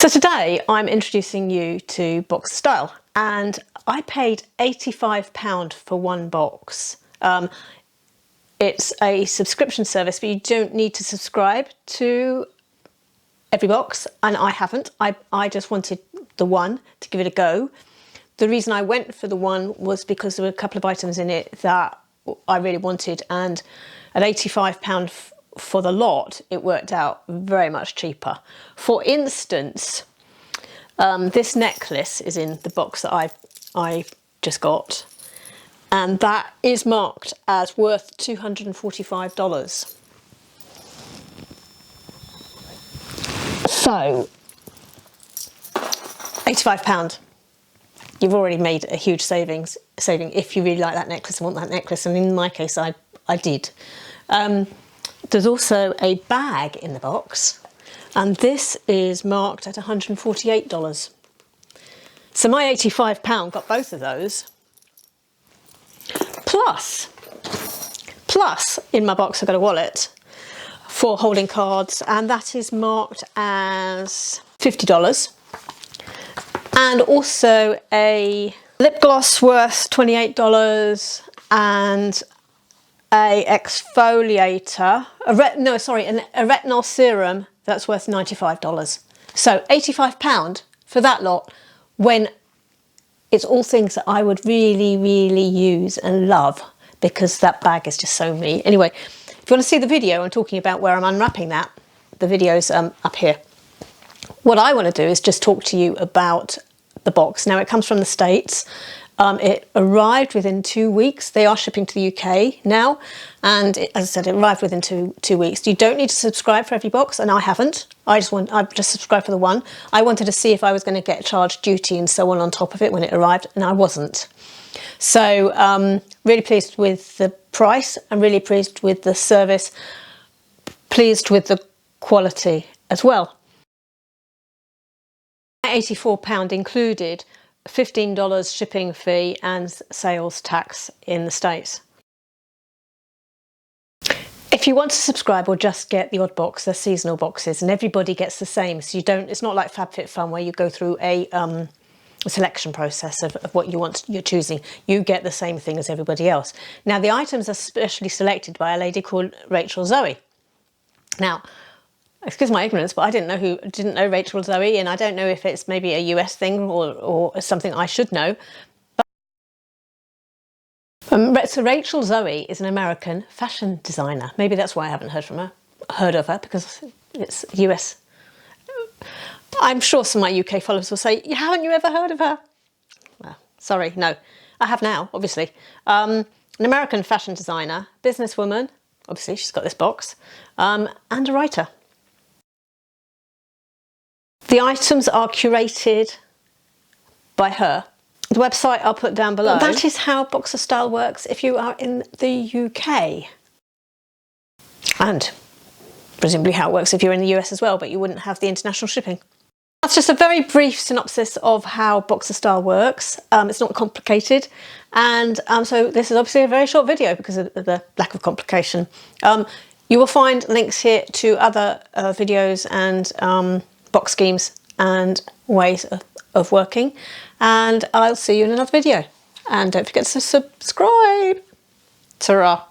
So today I'm introducing you to Box of Style, and I paid £85 for one box. It's a subscription service, but you don't need to subscribe to every box, and I haven't. I just wanted the one to give it a go. The reason I went for the one was because there were a couple of items in it that I really wanted, and at £85 for the lot, it worked out very much cheaper. For instance, this necklace is in the box that I just got, and that is marked as worth $245. So, £85. You've already made a huge saving if you really like that necklace and want that necklace, and in my case I did. There's also a bag in the box, and this is marked at $148. So my £85 got both of those. Plus in my box I've got a wallet for holding cards, and that is marked as $50. And also a lip gloss worth $28, and a exfoliator, a retinol serum that's worth $95. So £85 for that lot, when it's all things that I would really use and love, because that bag is just so me. Anyway, if you want to see the video I'm talking about where I'm unwrapping that, the video's up here. What I want to do is just talk to you about the box. Now, it comes from the States. It arrived within 2 weeks. They are shipping to the UK now, and as I said, it arrived within two weeks. You don't need to subscribe for every box, and I haven't. I've just subscribed for the one. I wanted to see if I was going to get charged duty and so on top of it when it arrived, and I wasn't. So really pleased with the price. I'm really pleased with the service. Pleased with the quality as well. £84 included $15 shipping fee and sales tax in the States. If you want to subscribe or just get the odd box, they're seasonal boxes, and everybody gets the same. So you don't. It's not like FabFitFun where you go through a selection process of what you're choosing. You get the same thing as everybody else. Now, the items are specially selected by a lady called Rachel Zoe. Now, excuse my ignorance, but I didn't know Rachel Zoe, and I don't know if it's maybe a US thing or something I should know. So Rachel Zoe is an American fashion designer. Maybe that's why I haven't heard of her, because it's US. I'm sure some of my UK followers will say, haven't you ever heard of her? Well, sorry, no. I have now, obviously. An American fashion designer, businesswoman, obviously she's got this box, and a writer. The items are curated by her. The website I'll put down below. That is how Box of Style works if you are in the UK. And presumably how it works if you're in the US as well, but you wouldn't have the international shipping. That's just a very brief synopsis of how Box of Style works. It's not complicated. And so this is obviously a very short video because of the lack of complication. You will find links here to other videos and box schemes and ways of working, and I'll see you in another video, and don't forget to subscribe. Ta-ra.